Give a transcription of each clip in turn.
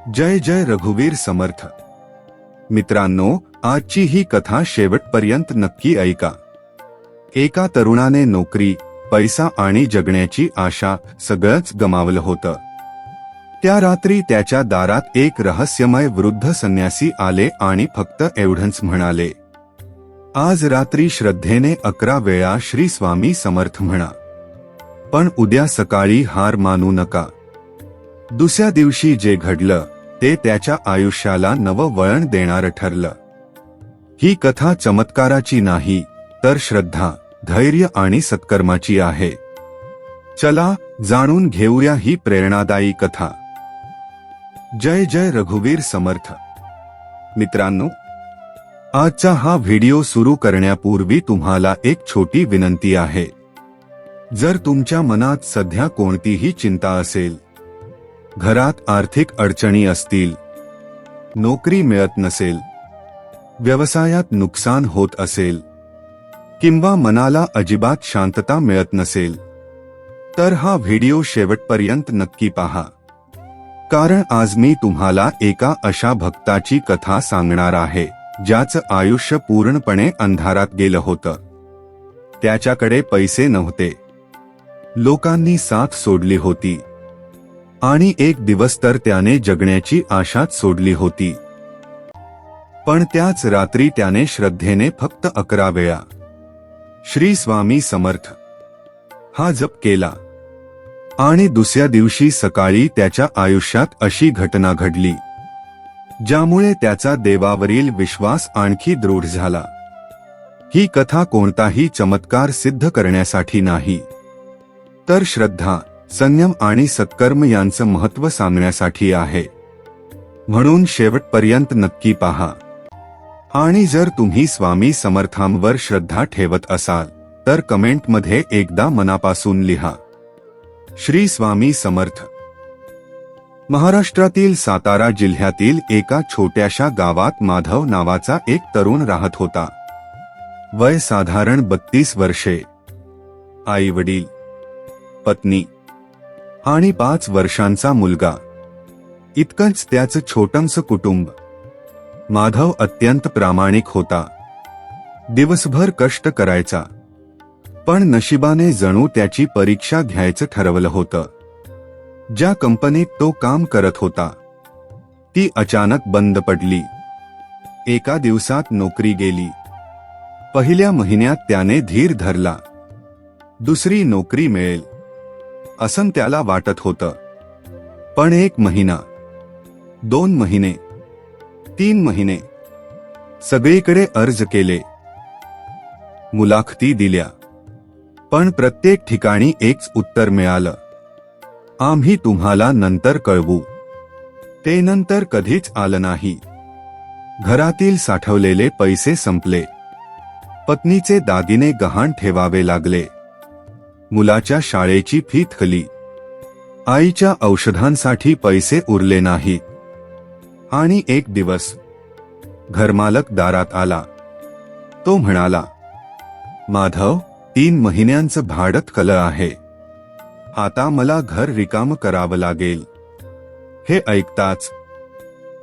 जय जय रघुवीर समर्थ। मित्रांनो, आजची ही कथा शेवटपर्यंत नक्की ऐका। एका तरुणाने नोकरी, पैसा आणि जगण्याची आशा सगळंच गमावलं होतं। त्या रात्री त्याच्या दारात एक रहस्यमय वृद्ध संन्यासी आले आणि फक्त एवढंच म्हणाले, आज रात्री श्रद्धेने 11 वेळा श्री स्वामी समर्थ म्हणा, पण उद्या सकाळी हार मानू नका। दुसऱ्या दिवशी जे घडलं ते त्याच्या आयुष्याला नवं वळण देणारं ठरलं। ही कथा चमत्काराची नाही, तर श्रद्धा, धैर्य आणि सत्कर्माची आहे। चला जाणून घेऊया ही प्रेरणादायी कथा। जय जय रघुवीर समर्थ। मित्रांनो, आजचा हा व्हिडिओ सुरू करण्यापूर्वी तुम्हाला एक छोटी विनंती आहे। जर तुमच्या मनात सध्या कोणतीही चिंता असेल, घरात आर्थिक अडचणी असतील, नोकरी मिळत नसेल, व्यवसायात नुकसान होत असेल, किंवा मनाला अजिबात शांतता मिळत नसेल, तर हा व्हिडिओ शेवटपर्यंत नक्की पहा। कारण आज मी तुम्हाला एका अशा भक्ताची कथा सांगणार आहे, ज्याचं आयुष्य पूर्णपणे अंधारात गेलं होतं। त्याच्याकडे पैसे नव्हते, लोकांनी साथ सोडली होती, आणि एक दिवस तर त्याने जगण्याची आशाच सोडली होती। पण त्याच रात्री त्याने श्रद्धेने फक्त 11 वेळा श्री स्वामी समर्थ हा जप केला, आणि दुसऱ्या दिवशी सकाळी त्याच्या आयुष्यात अशी घटना घडली, ज्यामुळे त्याचा देवावरील विश्वास आणखी दृढ झाला। ही कथा कोणताही चमत्कार सिद्ध करण्यासाठी नाही, तर श्रद्धा, संयम आणि सत्कर्म यांचं महत्त्व सांगण्यासाठी आहे। म्हणून शेवटपर्यंत नक्की पहा। आणि जर तुम्ही स्वामी समर्थांवर श्रद्धा ठेवत असाल, तर कमेंटमध्ये एकदा मनापासून लिहा, श्री स्वामी समर्थ। महाराष्ट्रातील सातारा जिल्ह्यातील एका छोट्याशा गावात माधव नावाचा एक तरुण राहत होता। वय साधारण 32 वर्षे। आई वडील, पत्नी आणि 5 वर्षांचा मुलगा, इतकंच त्याचं छोटंसं कुटुंब। माधव अत्यंत प्रामाणिक होता, दिवसभर कष्ट करायचा, पण नशिबाने जणू त्याची परीक्षा घ्यायचं ठरवलं होतं। ज्या कंपनीत तो काम करत होता, ती अचानक बंद पडली। एका दिवसात नोकरी गेली। पहिल्या महिन्यात त्याने धीर धरला, दुसरी नोकरी मिळेल असं त्याला वाटत होतं। पण 1 महिना, 2 महिने, 3 महिने, सगळीकडे अर्ज केले, मुलाखती दिल्या, पण प्रत्येक ठिकाणी एकच उत्तर मिळालं, आम्ही तुम्हाला नंतर कळवू। ते नंतर कधीच आलं नाही। घरातील साठवलेले पैसे संपले, पत्नीचे दागिने गहाण ठेवावे लागले, मुलाच्या शाळेची फी थकली, आईच्या औषधांसाठी पैसे उरले नाहीत। आणि एक दिवस घरमालक दारात आला। तो म्हणाला, माधव, 3 महिन्यांचं भाडं थकलं आहे, आता मला घर रिकामं करावं लागेल। हे ऐकताच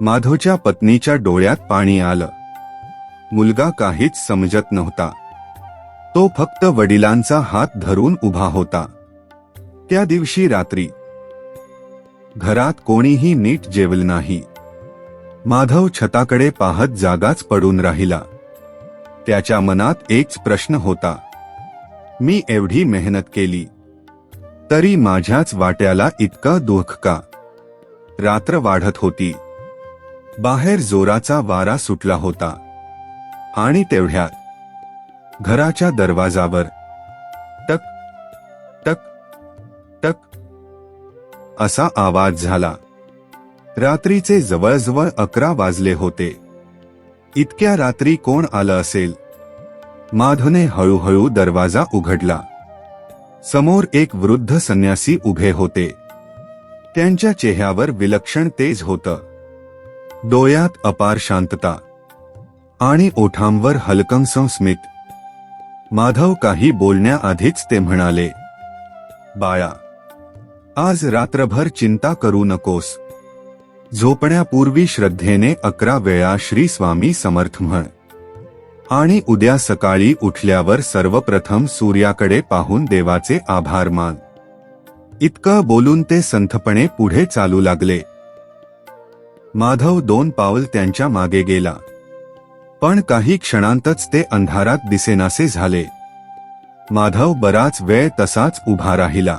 माधवच्या पत्नीच्या डोळ्यात पाणी आलं। मुलगा काहीच समजत नव्हता, तो फक्त वडिलांचा हात धरून उभा होता। त्या दिवशी रात्री घरात कोणीही नीट जेवलं नाही। माधव छताकडे पाहत जागाच पडून राहिला। त्याच्या मनात एकच प्रश्न होता, मी एवढी मेहनत केली, तरी माझ्याच वाट्याला इतका दुःख का? रात्र वाढत होती, बाहेर जोराचा वारा सुटला होता, आणि तेवढ्यात घराच्या दरवाजावर टक टक टक असा आवाज झाला। रात्रीचे जवळजवळ 11 वाजले होते। इतक्या रात्री कोण आलं असेल? माधवने हळूहळू दरवाजा उघडला। समोर एक वृद्ध संन्यासी उभे होते। त्यांच्या चेहऱ्यावर विलक्षण तेज होतं, डोळ्यात अपार शांतता, आणि ओठांवर हलकंसं स्मित। माधव काही बोलण्याआधीच ते म्हणाले, बाळा, आज रात्रभर चिंता करू नकोस, झोपण्यापूर्वी श्रद्धेने 11 वेळा श्री स्वामी समर्थ म्हण आणि उद्या सकाळी उठल्यावर सर्वप्रथम सूर्याकडे पाहून देवाचे आभार मान. इतकं बोलून ते संथपणे पुढे चालू लागले. माधव 2 पावल त्यांच्या मागे गेला, पण काही क्षणांतच ते अंधारात दिसेनासे झाले. माधव बराच वेळ तसाच उभा राहिला.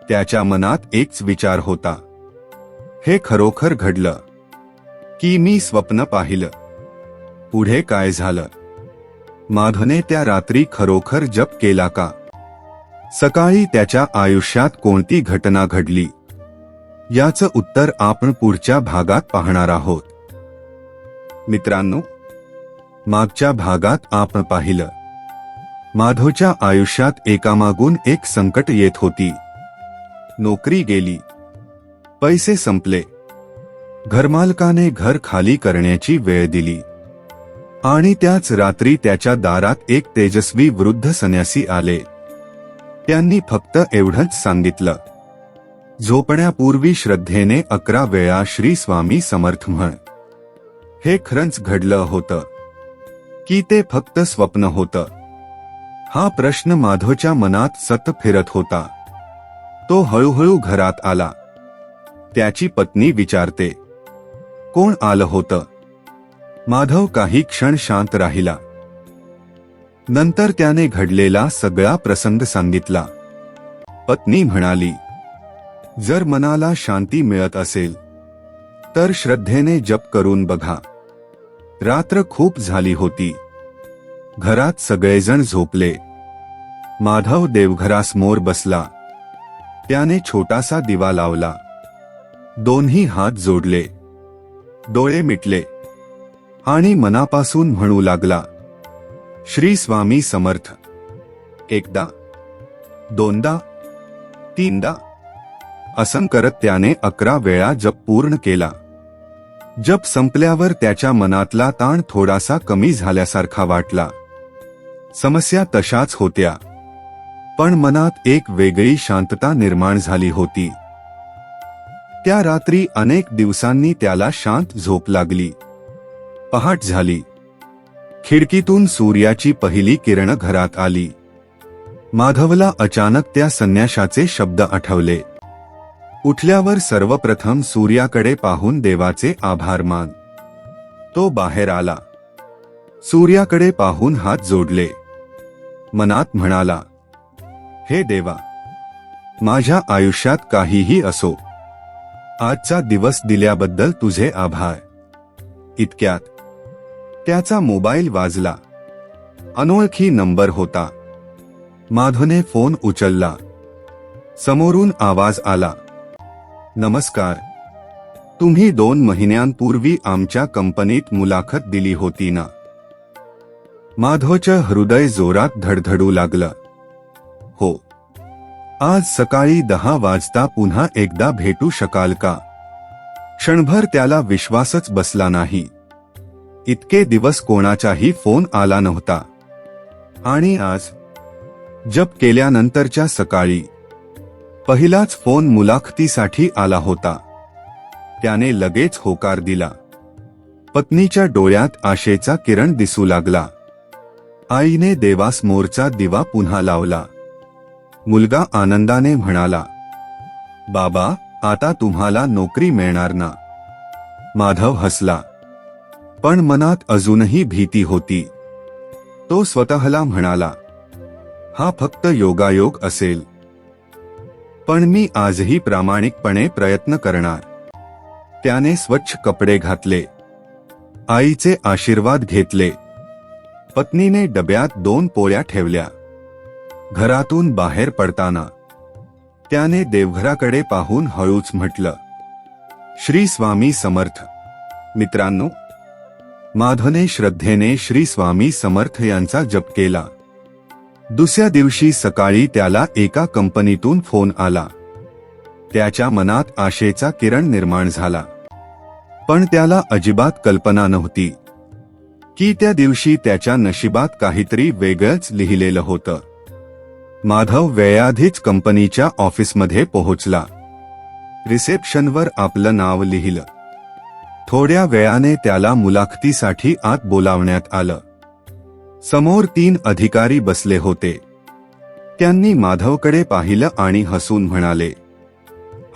त्याच्या मनात एकच विचार होता, हे खरोखर घडलं की मी स्वप्न पाहिलं? पुढे काय झालं? माधवने त्या रात्री खरोखर जप केला का? सकाळी त्याच्या आयुष्यात कोणती घटना घडली? याचं उत्तर आपण पुढच्या भागात पाहणार आहोत. मित्रांनो, मागच्या भागात आपण पाहिलं, माधवच्या आयुष्यात एकामागून एक संकट येत होती. नोकरी गेली, पैसे संपले, घरमालकाने घर खाली करण्याची वेळ दिली आणि त्याच रात्री त्याच्या दारात एक तेजस्वी वृद्ध संन्यासी आले. त्यांनी फक्त एवढंच सांगितलं, झोपण्यापूर्वी श्रद्धेने 11 वेळा श्री स्वामी समर्थ म्हण. हे खरंच घडलं होतं की ते फक्त स्वप्न होतं? हा प्रश्न माधवच्या मनात सतत फिरत होता. तो हळूहळू घरात आला. त्याची पत्नी विचारते, कोण आलं होतं? माधव काही क्षण शांत राहिला. नंतर त्याने घडलेला सगळा प्रसंग सांगितला. पत्नी म्हणाली, जर मनाला शांती मिळत असेल तर श्रद्धेने जप करून बघा. रात्र खूप झाली होती. घरात सगळेजण झोपले. माधव देवघरासमोर बसला. त्याने छोटासा दिवा लावला. दोन्ही हात जोडले, डोळे मिटले आणि मनापासून म्हणू लागला, श्री स्वामी समर्थ. एकदा, दोनदा, तीनदा असं करत त्याने 11 वेळा जप पूर्ण केला. जप संपल्यावर त्याच्या मनातला ताण थोडासा कमी झाल्यासारखा वाटला. समस्या तशाच होत्या, पण मनात एक वेगळी शांतता निर्माण झाली होती. त्या रात्री अनेक दिवसांनी त्याला शांत झोप लागली. पहाट झाली. खिडकीतून सूर्याची पहिली किरण घरात आली. माधवला अचानक त्या संन्याशाचे शब्द आठवले, उठल्यावर सर्वप्रथम सूर्याकडे पाहून देवाचे आभार मान. तो बाहेर आला. सूर्याकडे पाहून हात जोडले. मनात म्हणाला, हे देवा, माझ्या आयुष्यात काहीही असो, आजचा दिवस दिल्याबद्दल तुझे आभार. इतक्यात त्याचा मोबाईल वाजला. अनोळखी नंबर होता. माधवने फोन उचलला. समोरून आवाज आला, नमस्कार, तुम्ही 2 महिन्यांपूर्वी आमच्या कंपनीत मुलाखत दिली होती ना? माधवचं हृदय जोरात धडधडू लागलं. हो. आज सकाळी 10 वाजता पुन्हा एकदा भेटू शकाल का? क्षणभर त्याला विश्वासच बसला नाही. इतके दिवस कोणाचाही फोन आला नव्हता आणि आज जप केल्यानंतरच्या सकाळी पहिलाच फोन मुलाखतीसाठी आला होता. त्याने लगेच होकार दिला. पत्नीच्या डोळ्यात आशेचा किरण दिसू लागला. आईने देवासमोरचा दिवा पुन्हा लावला. मुलगा आनंदाने म्हणाला, बाबा, आता तुम्हाला नोकरी मिळणार ना? माधव हसला, पण मनात अजूनही भीती होती. तो स्वतःला म्हणाला, हा फक्त योगायोग असेल, पण मी आजही प्रामाणिकपणे प्रयत्न करणार. त्याने स्वच्छ कपडे घातले. आईचे आशीर्वाद घेतले. पत्नीने डब्यात 2 पोळ्या ठेवल्या. घरातून बाहेर पडताना त्याने देवघराकडे पाहून हळूच म्हटलं, श्री स्वामी समर्थ. मित्रांनो, माधवने श्रद्धेने श्री स्वामी समर्थ यांचा जप केला. दुसऱ्या दिवशी सकाळी त्याला एका कंपनीतून फोन आला. त्याच्या मनात आशेचा किरण निर्माण झाला, पण त्याला अजिबात कल्पना नव्हती की त्या दिवशी त्याच्या नशिबात काहीतरी वेगळंच लिहिलेलं होतं. माधव वेळाआधीच कंपनीच्या ऑफिसमध्ये पोहोचला. रिसेप्शनवर आपलं नाव लिहिलं. थोड्या वेळाने त्याला मुलाखतीसाठी आत बोलावण्यात आलं. समोर 3 अधिकारी बसले होते. त्यांनी माधवकडे पाहिलं आणि हसून म्हणाले,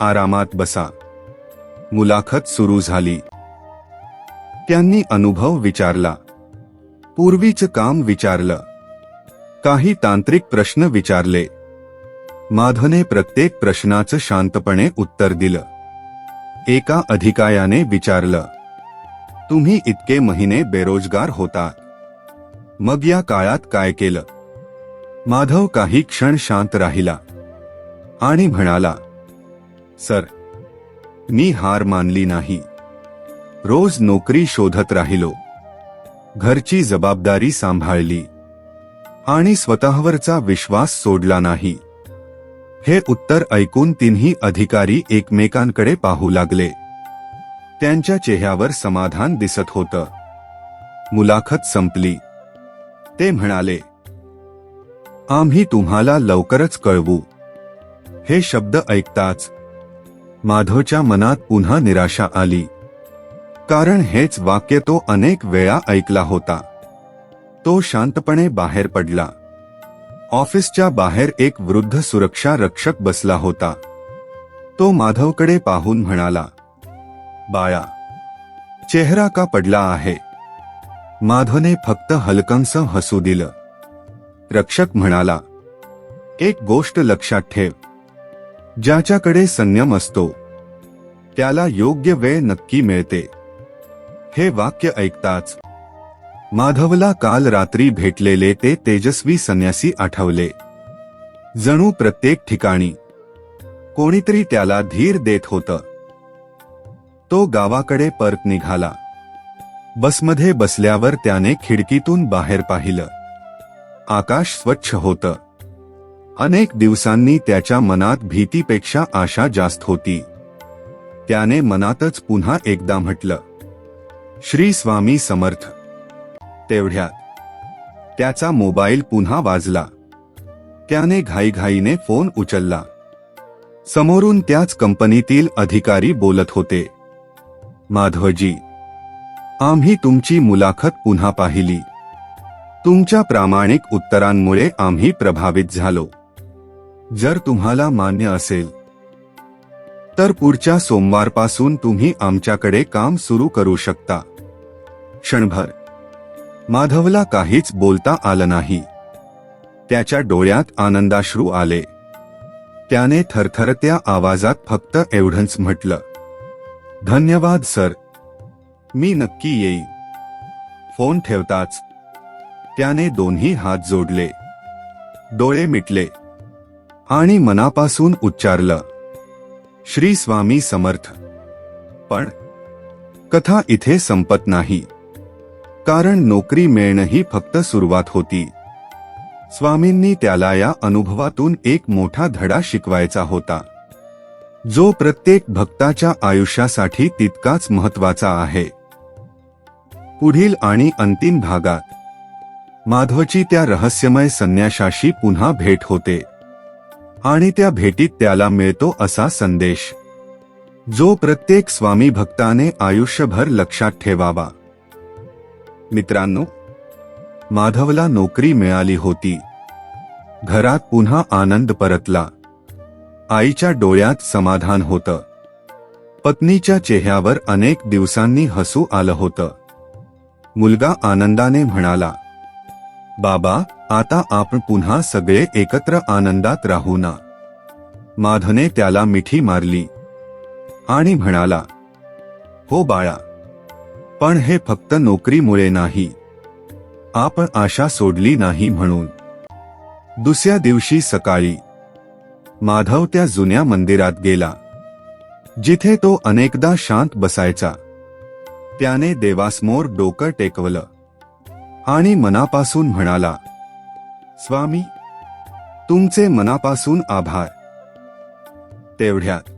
आरामात बसा. मुलाखत सुरू झाली. त्यांनी अनुभव विचारला, पूर्वीचं काम विचारलं, काही तांत्रिक प्रश्न विचारले. माधवने प्रत्येक प्रश्नाचं शांतपणे उत्तर दिलं. एका अधिकाऱ्याने विचारलं, तुम्ही इतके महिने बेरोजगार होता, मग या काळात काय केलं? माधव काही क्षण शांत राहिला आणि म्हणाला, सर, मी हार मानली नाही. रोज नोकरी शोधत राहिलो, घरची जबाबदारी सांभाळली आणि स्वतःवरचा विश्वास सोडला नाही. हे उत्तर ऐकून 3ही अधिकारी एकमेकांकडे पाहू लागले. त्यांच्या चेहऱ्यावर समाधान दिसत होतं. मुलाखत संपली. ते म्हणाले, आम्ही तुम्हाला लवकरच कळवू. हे शब्द ऐकताच माधवच्या मनात पुन्हा निराशा आली, कारण हेच वाक्य तो अनेक वेळा ऐकला होता. तो शांतपणे बाहेर पडला. ऑफिसच्या बाहेर एक वृद्ध सुरक्षा रक्षक बसला होता. तो माधवकडे पाहून म्हणाला, बाळा, चेहरा का पडला आहे? माधवने फक्त हलकंसं हसू दिलं. रक्षक म्हणाला, एक गोष्ट लक्षात ठेव, ज्याच्याकडे संयम असतो त्याला योग्य वेळ नक्की मिळते. हे वाक्य ऐकताच माधवला काल रात्री भेटलेले ते तेजस्वी संन्यासी आठवले. जणू प्रत्येक ठिकाणी कोणीतरी त्याला धीर देत होतं. तो गावाकडे परत निघाला. बसमध्ये बसल्यावर त्याने खिडकीतून बाहेर पाहिलं. आकाश स्वच्छ होतं. अनेक दिवसांनी त्याच्या मनात भीतीपेक्षा आशा जास्त होती. त्याने मनातच पुन्हा एकदा म्हटलं, श्री स्वामी समर्थ. तेवढ्यात त्याचा मोबाईल पुन्हा वाजला. त्याने घाईघाईने फोन उचलला. समोरून त्याच कंपनीतील अधिकारी बोलत होते, माधवजी, आम्ही तुमची मुलाखत पुन्हा पाहिली. तुमच्या प्रामाणिक उत्तरांमुळे आम्ही प्रभावित झालो. जर तुम्हाला मान्य असेल तर पुढच्या सोमवारपासून तुम्ही आमच्याकडे काम सुरू करू शकता. क्षणभर माधवला काहीच बोलता आलं नाही. त्याच्या डोळ्यात आनंदाश्रू आले. त्याने थरथरत्या आवाजात फक्त एवढंच म्हटलं, धन्यवाद सर, मी नक्की येईन. फोन ठेवताच त्याने दोन्ही हात जोडले, डोळे मिटले आणि मनापासून उच्चारलं, श्री स्वामी समर्थ. पण कथा इथे संपत नाही, कारण नोकरी मिळणं ही फक्त सुरुवात होती. स्वामींनी त्याला या अनुभवातून एक मोठा धडा शिकवायचा होता, जो प्रत्येक भक्ताच्या आयुष्यासाठी तितकाच महत्त्वाचा आहे. पुढील आणि अंतिम भागात माधवची त्या रहस्यमय संन्याशाशी पुन्हा भेट होते आणि त्या भेटीत त्याला मिळतो असा संदेश, जो प्रत्येक स्वामी भक्ताने आयुष्यभर लक्षात ठेवावा. मित्रांनो, माधवला नोकरी मिळाली होती. घरात पुन्हा आनंद परतला. आईच्या डोळ्यात समाधान होतं. पत्नीच्या चेहऱ्यावर अनेक दिवसांनी हसू आलं होतं. मुलगा आनंदाने म्हणाला, बाबा, आता आपण पुन्हा सगळे एकत्र आनंदात राहू ना. माधवने त्याला मिठी मारली आणि म्हणाला, हो बाळा, पण हे फक्त नोकरीमुळे नाही, आपण आशा सोडली नाही म्हणून. दुसऱ्या दिवशी सकाळी माधव त्या जुन्या मंदिरात गेला, जिथे तो अनेकदा शांत बसायचा. त्याने देवासमोर डोकं टेकवलं आणि मनापासून म्हणाला, स्वामी, तुमचे मनापासून आभार. तेवढ्यात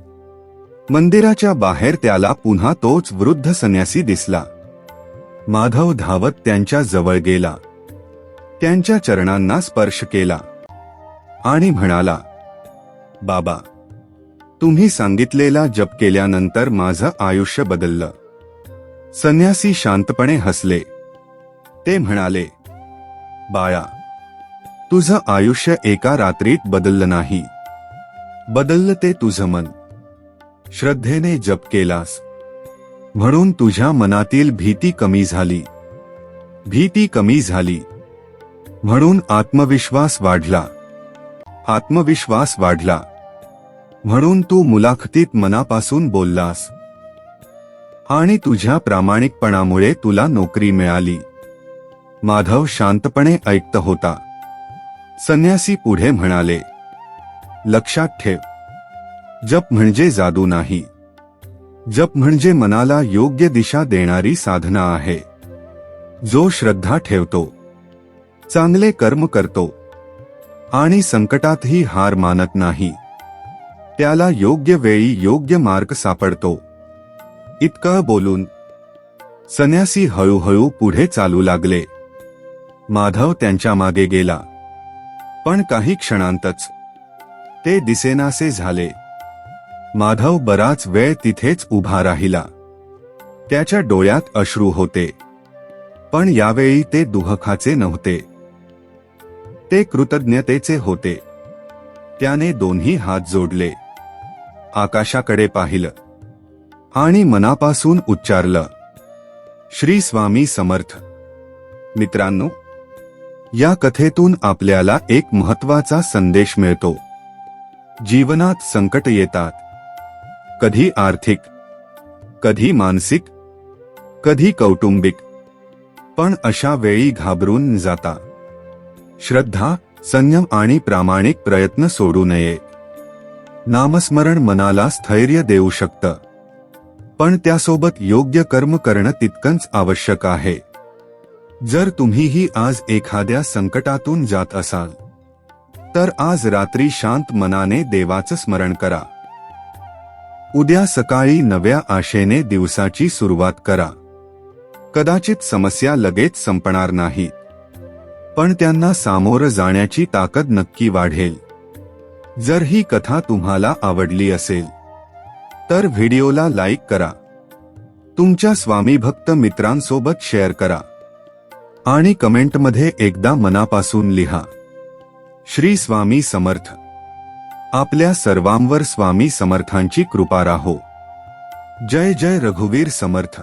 मंदिराच्या बाहेर त्याला पुन्हा तोच वृद्ध संन्यासी दिसला. माधव धावत त्यांच्या जवळ गेला, त्यांच्या चरणांना स्पर्श केला आणि म्हणाला, बाबा, तुम्ही सांगितलेला जप केल्यानंतर माझं आयुष्य बदललं. संन्यासी शांतपणे हसले. ते म्हणाले, बाळा, तुझं आयुष्य एका रात्रीत बदललं नाही. बदललं ते तुझं मन. श्रद्धेने जप केलास म्हणून तुझ्या मनातील भीती कमी झाली. भीती कमी झाली म्हणून आत्मविश्वास वाढला. आत्मविश्वास वाढला म्हणून तू मुलाखतीत मनापासून बोललास आणि तुझ्या प्रामाणिकपणामुळे तुला नोकरी मिळाली. माधव शांतपणे ऐकत होता. संन्यासी पुढे म्हणाले, लक्षात ठेव, जप म्हणजे जादू नाही. जप म्हणजे मनाला योग्य दिशा देणारी साधना आहे. जो श्रद्धा ठेवतो, चांगले कर्म करतो आणि संकटातही हार मानत नाही, त्याला योग्य वेळी योग्य मार्ग सापडतो. इतकं बोलून संन्यासी हळूहळू पुढे चालू लागले. माधव त्यांच्या मागे गेला, पण काही क्षणांतच ते दिसेनासे झाले. माधव बराच वेळ तिथेच उभा राहिला. त्याच्या डोळ्यात अश्रू होते, पण यावेळी ते दुःखाचे नव्हते, ते कृतज्ञतेचे होते. त्याने दोन्ही हात जोडले, आकाशाकडे पाहिलं आणि मनापासून उच्चारलं, श्री स्वामी समर्थ. मित्रांनो, या कथेतून आपल्याला एक महत्त्वाचा संदेश मिळतो. जीवनात संकट येतात, कधी आर्थिक, कधी मानसिक, कधी कौटुंबिक, पण अशा वेळी घाबरून न जाता श्रद्धा, संयम आणि प्रामाणिक प्रयत्न सोडू नये. नामस्मरण मनाला स्थैर्य देऊ शकतं, पण त्यासोबत योग्य कर्म करणं तितकंच आवश्यक आहे. जर तुम्हीही आज एखाद्या संकटातून जात असाल तर आज रात्री शांत मनाने देवाचं स्मरण करा. उद्या सकाळी नव्या आशेने दिवसाची सुरुवात करा. कदाचित समस्या लगेच संपणार नाहीत, पण त्यांना सामोरं जाण्याची ताकद नक्की वाढेल. जर ही कथा तुम्हाला आवडली असेल तर व्हिडिओला लाईक करा, तुमच्या स्वामी भक्त मित्रांसोबत शेअर करा आणि कमेंटमध्ये एकदा मनापासून लिहा, श्री स्वामी समर्थ. आपल्या सर्वांवर स्वामी समर्थांची कृपा राहो. जय जय रघुवीर समर्थ.